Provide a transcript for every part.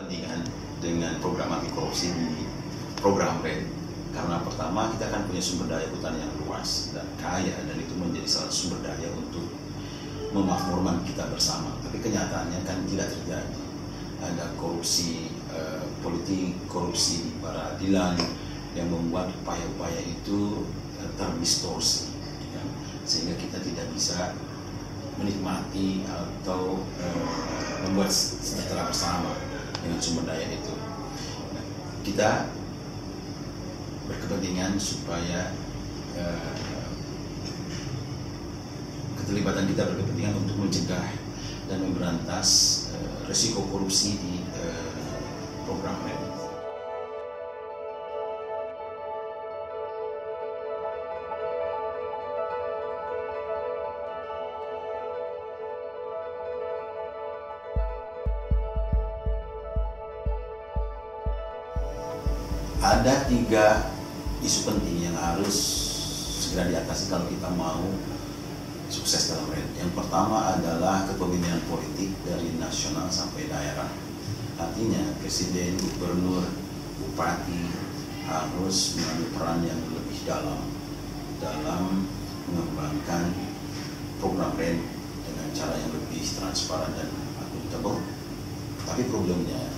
kepentingan dengan program anti korupsi di program RED. Karena pertama kita kan punya sumber daya hutan yang luas dan kaya, dan itu menjadi salah satu sumber daya untuk memakmurkan kita bersama. Tapi kenyataannya kan tidak terjadi. Ada korupsi politik, korupsi di peradilan yang membuat upaya-upaya itu terdistorsi, ya. Sehingga kita tidak bisa menikmati atau membuat sejahtera bersama dengan sumber daya itu. Nah, kita berkepentingan supaya keterlibatan kita berkepentingan untuk mencegah dan memberantas risiko korupsi di program RED. Ada 3 isu penting yang harus segera diatasi kalau kita mau sukses dalam RED. Yang pertama adalah kepemimpinan politik dari nasional sampai daerah. Artinya presiden, gubernur, bupati harus mengambil peran yang lebih dalam mengembangkan program RED dengan cara yang lebih transparan dan akuntabel. Tapi problemnya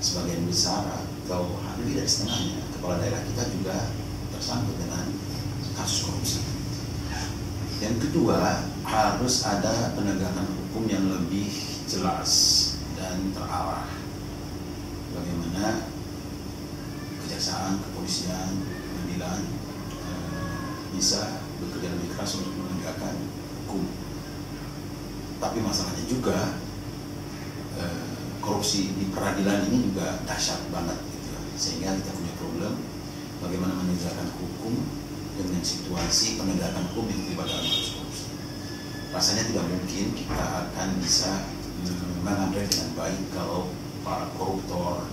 sebagian besar atau lebih dari setengahnya kepala daerah kita juga tersangkut dengan kasus korupsi. Yang kedua, harus ada penegakan hukum yang lebih jelas dan terarah. Bagaimana kejaksaan, kepolisian, pengadilan bisa bekerja lebih keras untuk menegakkan hukum. Tapi masalahnya juga korupsi di peradilan ini juga dahsyat banget gitu, sehingga kita punya problem bagaimana menegakkan hukum dengan situasi penegakan hukum yang terlibat dalam kasus korupsi. Rasanya tidak mungkin kita akan bisa menangani dengan baik kalau para koruptor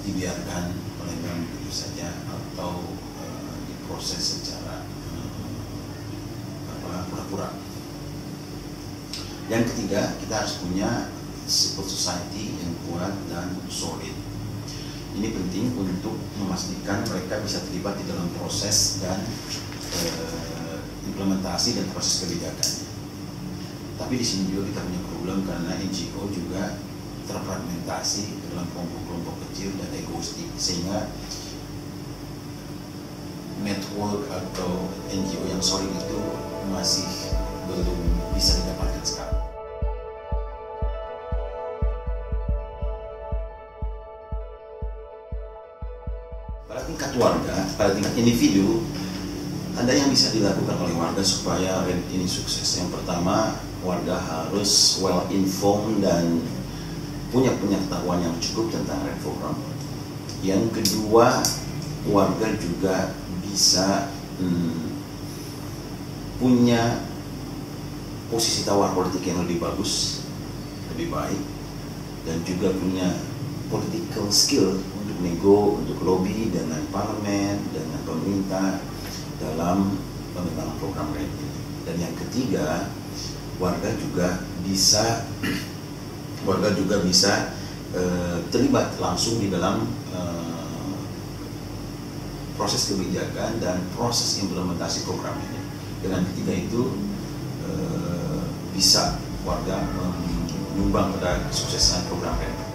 dibiarkan melenggang begitu saja atau diproses secara pura-pura. Yang ketiga, kita harus punya civil society yang kuat dan solid. Ini penting untuk memastikan mereka bisa terlibat di dalam proses dan implementasi dan proses kebijakan. Tapi di sini juga kita punya problem karena NGO juga terfragmentasi dalam kelompok-kelompok kecil dan egoistik, sehingga network atau NGO yang solid itu masih belum bisa didapatkan sekarang. Pada tingkat warga, pada tingkat individu, ada yang bisa dilakukan oleh warga supaya RED ini sukses. Yang pertama, warga harus well informed dan punya pengetahuan yang cukup tentang RED program. Yang kedua, warga juga bisa punya posisi tawar politik yang lebih bagus, lebih baik, dan juga punya political skill untuk nego, untuk lobby dengan parlemen, dengan pemerintah dalam pengembangan program RED ini. Dan yang ketiga, warga juga bisa terlibat langsung di dalam proses kebijakan dan proses implementasi program ini. Dengan ketiga itu bisa warga menyumbang pada kesuksesan program RED.